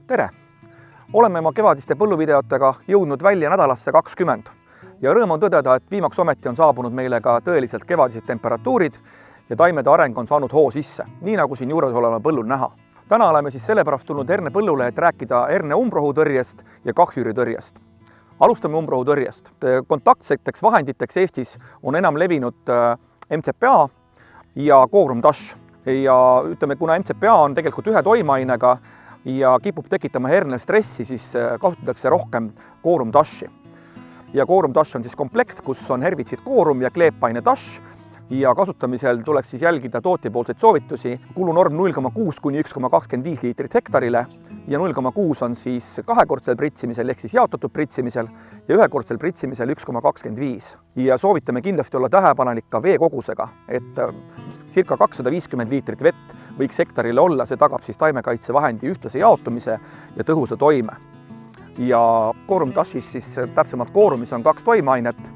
Tere! Oleme oma kevadiste põlluvideotega jõudnud välja nädalasse 20 ja rõõm on tõdeda, et viimaks ometi on saabunud meile ka tõeliselt kevadised temperatuurid ja taimede areng on saanud hoo sisse, nii nagu siin juures oleval põllul näha. Täna oleme siis sellepärast tulnud herne põllule, et rääkida herne umbrohutõrjest ja kahjuritõrjest. Alustame umbrohutõrjest. Kontaktseteks vahenditeks Eestis on enam levinud MCPA ja Corum Dash. Ja ütleme, kuna MCPA on tegelikult ühe toimeainega ja kipub tekitama hernel stressi, siis kasutatakse rohkem Corum Dashi. Ja Corum Dash on siis komplekt, kus on herbitsiid Corum ja kleepaine Dash ja kasutamisel tuleks siis jälgida tootjapoolseid soovitusi. Kulunorm 0,6 kuni 1,25 liitrit hektarile ja 0,6 on siis kahekordsel pritsimisel ehk siis jaotatud pritsimisel ja ühekordsel pritsimisel 1,25. Ja soovitame kindlasti olla tähelepanelik ka vee kogusega, et circa 250 liitrit vett võiks hektarile olla, see tagab siis taimekaitsevahendi ühtlase jaotumise ja tõhusa toime. Ja Corum Dashis siis täpsemalt Corumis on 2 toimeainet,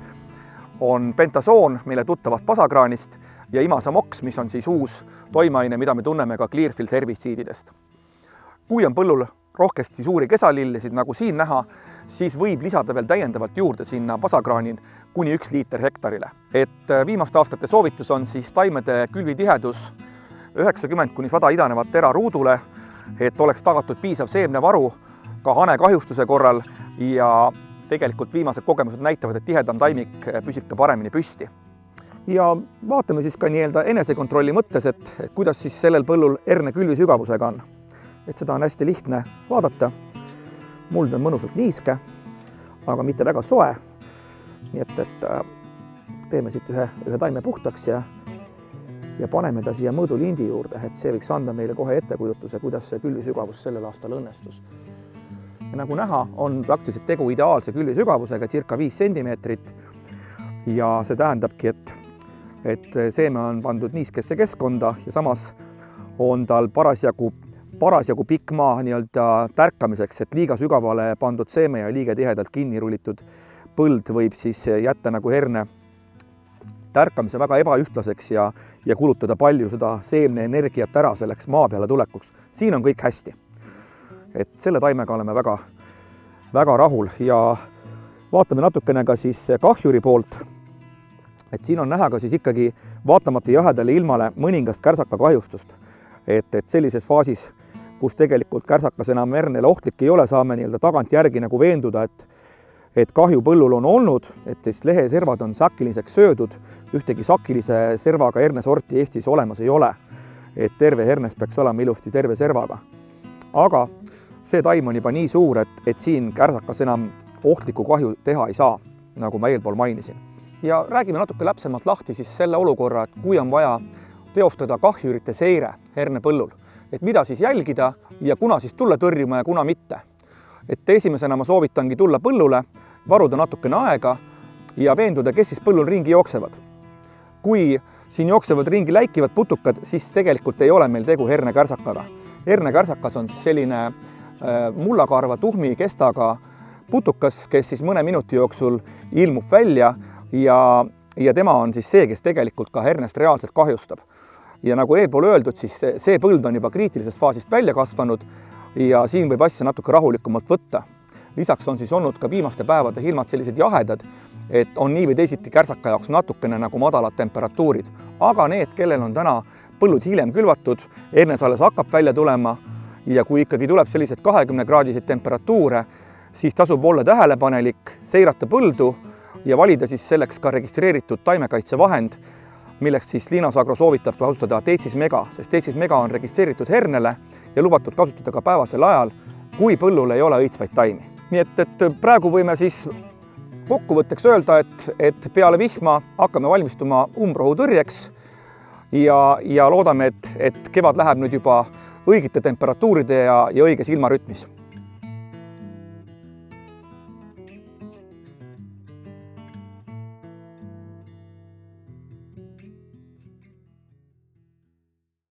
on pentasoon meile tuttavast pasakraanist ja imasamoks, mis on siis uus toimeaine, mida me tunneme ka Clearfield herbitsiididest. Kui on põllul rohkesti suuri kesalillesid, nagu siin näha, siis võib lisada veel täiendavalt juurde sinna pasakraanin kuni 1 liiter hektarile. Et viimaste aastate soovitus on siis taimede külvitihedus 90 kuni 100 idanevat tera ruudule, et oleks tagatud piisav seemnevaru ka hanekahjustuse korral ja tegelikult viimased kogemused näitavad, et tihedam taimik püsib ka paremini püsti. Ja vaatame siis ka nii-öelda enesekontrolli mõttes, et kuidas siis sellel põllul herne külvisügavusega on. Et seda on hästi lihtne vaadata. Muld on mõnusalt niiske, aga mitte väga soe. Nii et teeme siit ühe taime puhtaks ja paneme ta siia mõõdulindi juurde, et see võiks anda meile kohe ettekujutuse, kuidas see külvisügavus sellel aastal õnnestus. Ja nagu näha, on praktiliselt tegu ideaalse külvisügavusega, circa 5 sentimeetrit. Ja see tähendabki, et seeme on pandud niiskesse keskkonda ja samas on tal parasjagu pikk maa nii-öelda tärkamiseks, et liiga sügavale pandud seeme ja liiga tihedalt kinni rullitud põld võib siis jätta nagu herne tärkamise väga ebaühtlaseks ja kulutada palju seda seemne energiat ära selleks maa peale tulekuks. Siin on kõik hästi. Et selle taimega oleme väga rahul ja vaatame natukene ka siis kahjuri poolt. Et siin on näha ka siis ikkagi vaatamata jahedale ilmale mõningast kärsaka kahjustust. Et sellises faasis, kus tegelikult kärsakas enam hernele ohtlik ei ole, saame nii-öelda tagantjärgi nagu veenduda, et kahju põllul on olnud, et siis leheservad on sakiliseks söödud, ühtegi sakilise servaga hernesorti Eestis olemas ei ole. Et terve hernest peaks olema ilusti terve servaga. Aga see taim on juba nii suur, et siin kärsakas enam ohtlikku kahju teha ei saa, nagu ma eelpool mainisin. Ja räägime natuke läpsemalt lahti siis selle olukorra, et kui on vaja teostada kahjurite seire herne põllul, et mida siis jälgida ja kuna siis tulla tõrjuma ja kuna mitte. Et esimesena ma soovitangi tulla põllule, varuda natukene aega ja veenduda, kes siis põllul ringi jooksevad. Kui siin jooksevad ringi läikivad putukad, siis tegelikult ei ole meil tegu hernekärsakaga. Hernekäärsakas on siis selline mullakarva tuhmi kestaga putukas, kes siis mõne minuti jooksul ilmub välja ja tema on siis see, kes tegelikult ka hernest reaalselt kahjustab. Ja nagu eelpool öeldud, siis see põld on juba kriitilisest faasist välja kasvanud ja siin võib asja natuke rahulikumalt võtta. Lisaks on siis olnud ka viimaste päevade ilmad sellised jahedad, et on nii või teisiti kärsaka jaoks natukene nagu madalad temperatuurid. Aga need, kellel on täna põllud hiljem külvatud, hernes alles hakkab välja tulema ja kui ikkagi tuleb sellised 20-kraadiseid temperatuure, siis tasub olla tähelepanelik, seirata põldu ja valida siis selleks ka registreeritud taimekaitsevahend, milleks siis Linas Agro soovitab kasutada Teetsis Mega, sest Teetsis Mega on registreeritud hernele ja lubatud kasutada ka päevasel ajal, kui põllul ei ole õitsvaid taimi. Nii et praegu võime siis kokkuvõtteks öelda, et peale vihma hakkame valmistuma umbrohutõrjeks ja loodame, et kevad läheb nüüd juba õigete temperatuuride ja õiges ilmarütmis.